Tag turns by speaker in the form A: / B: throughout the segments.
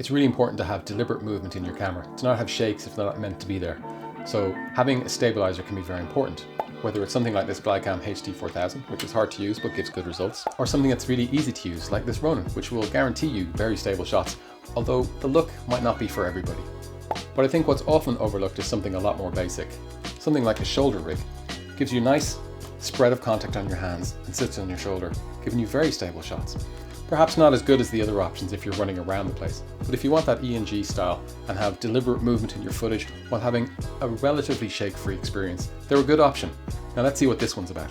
A: It's really important to have deliberate movement in your camera, to not have shakes if they're not meant to be there. So having a stabilizer can be very important. Whether it's something like this Glidecam HD4000, which is hard to use but gives good results, or something that's really easy to use like this Ronin, which will guarantee you very stable shots, although the look might not be for everybody. But I think what's often overlooked is something a lot more basic. Something like a shoulder rig. Gives you a nice spread of contact on your hands and sits on your shoulder, giving you very stable shots. Perhaps not as good as the other options if you're running around the place, but if you want that E&G style and have deliberate movement in your footage while having a relatively shake-free experience, they're a good option. Now let's see what this one's about.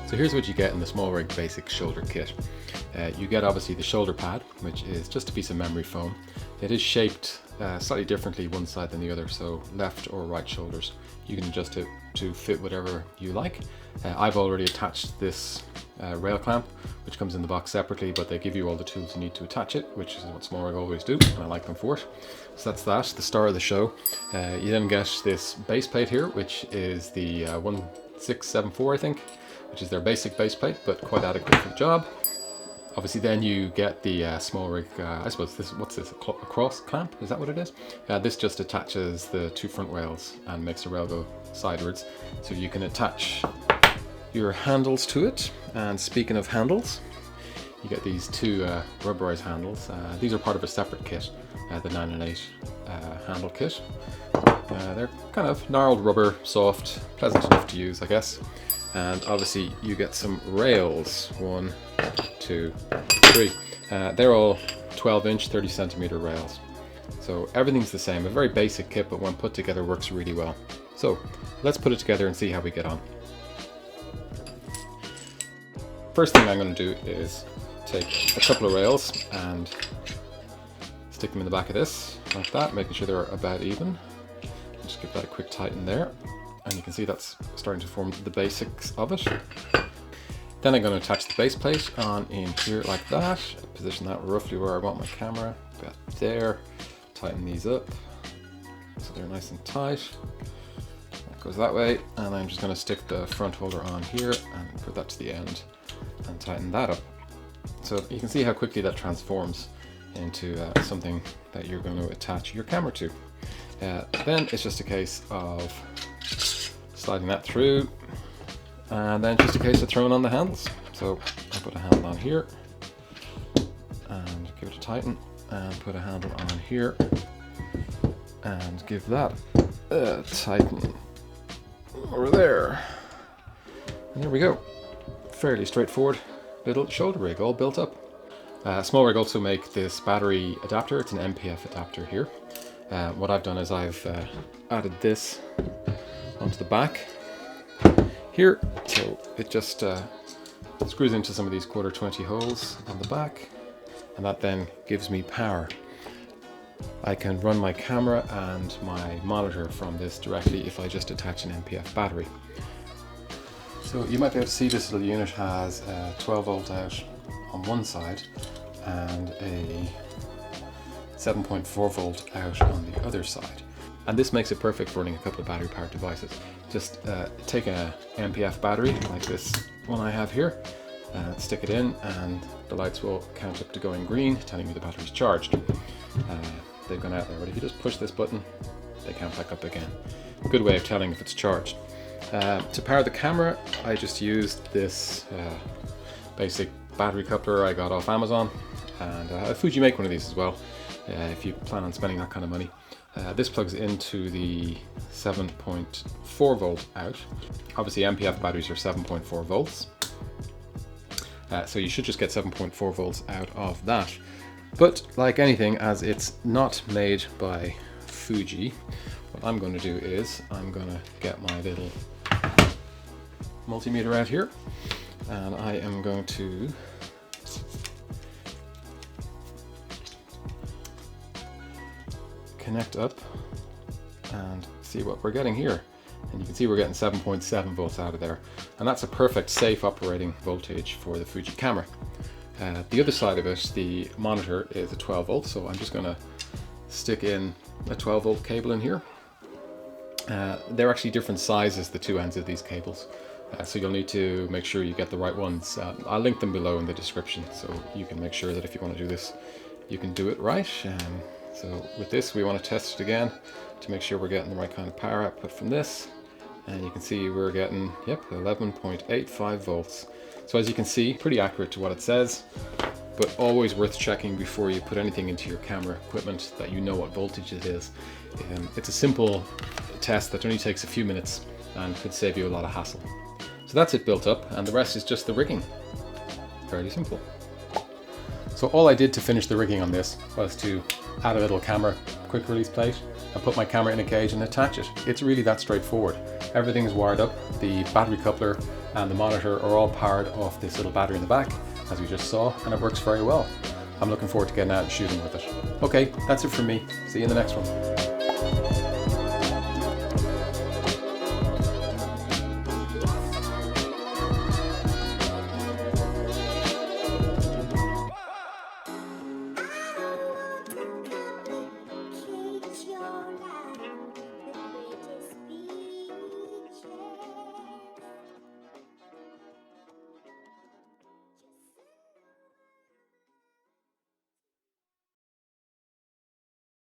A: So here's what you get in the SmallRig Basic Shoulder Kit. You get obviously the shoulder pad, which is just a piece of memory foam. It is shaped slightly differently one side than the other, so left or right shoulders. You can adjust it to fit whatever you like. I've already attached this rail clamp, which comes in the box separately, but they give you all the tools you need to attach it, which is what SmallRig always do, and I like them for it. So that's that, the star of the show. You then get this base plate here, which is the 1674, I think, which is their basic base plate, but quite adequate for the job. Obviously then you get the SmallRig, I suppose this, what's this, a cross clamp? Is that what it is? This just attaches the two front rails and makes the rail go sideways. So you can attach your handles to it. And speaking of handles, you get these two rubberized handles. These are part of a separate kit, the 9 and 8 handle kit. They're kind of gnarled rubber, soft, pleasant enough to use, I guess. And obviously you get some rails, 1, 2, 3. They're all 12-inch, 30-centimeter rails. So everything's the same, a very basic kit, but when put together works really well. So let's put it together and see how we get on. First thing I'm going to do is take a couple of rails and stick them in the back of this, like that, making sure they're about even. Just give that a quick tighten there. And you can see that's starting to form the basics of it. Then I'm going to attach the base plate on in here like that. Position that roughly where I want my camera. About there. Tighten these up so they're nice and tight. That goes that way. And I'm just going to stick the front holder on here and put that to the end and tighten that up. So you can see how quickly that transforms into something that you're going to attach your camera to. Then it's just a case of sliding that through, and then just a case of throwing on the handles. So I put a handle on here and give it a tighten, and put a handle on here and give that a tighten over there. And there we go. Fairly straightforward little shoulder rig all built up. SmallRig also make this battery adapter. It's an MPF adapter here. What I've done is I've added this onto the back here, so it just screws into some of these 1/4-20 holes on the back, and that then gives me power. I can run my camera and my monitor from this directly if I just attach an MPF battery. So you might be able to see this little unit has a 12-volt out on one side and a 7.4 volt out on the other side. And this makes it perfect for running a couple of battery powered devices. Just take an MPF battery like this one I have here, stick it in, and the lights will count up to going green, telling you the battery's charged. They've gone out there, but if you just push this button, they count back up again. Good way of telling if it's charged. To power the camera, I just used this basic battery coupler I got off Amazon, and Fuji make one of these as well, if you plan on spending that kind of money. This plugs into the 7.4 volt out. Obviously MPF batteries are 7.4 volts. So you should just get 7.4 volts out of that. But like anything, as it's not made by Fuji, what I'm going to do is I'm going to get my little multimeter out here, and I am going to connect up and see what we're getting here. And you can see we're getting 7.7 volts out of there, and that's a perfect safe operating voltage for the Fuji camera. The other side of it, the monitor, is a 12 volt, so I'm just going to stick in a 12 volt cable in here. They're actually different sizes, the two ends of these cables, so you'll need to make sure you get the right ones. I'll link them below in the description, so you can make sure that if you want to do this, you can do it right. So with this, we want to test it again to make sure we're getting the right kind of power output from this. And you can see we're getting, 11.85 volts. So as you can see, pretty accurate to what it says, but always worth checking before you put anything into your camera equipment that you know what voltage it is. It's a simple test that only takes a few minutes and could save you a lot of hassle. So that's it built up, and the rest is just the rigging. Fairly simple. So all I did to finish the rigging on this was to add a little camera quick release plate and put my camera in a cage and attach it. It's really that straightforward. Everything's wired up. The battery coupler and the monitor are all powered off this little battery in the back, as we just saw, and it works very well. I'm looking forward to getting out and shooting with it. Okay, that's it from me. See you in the next one.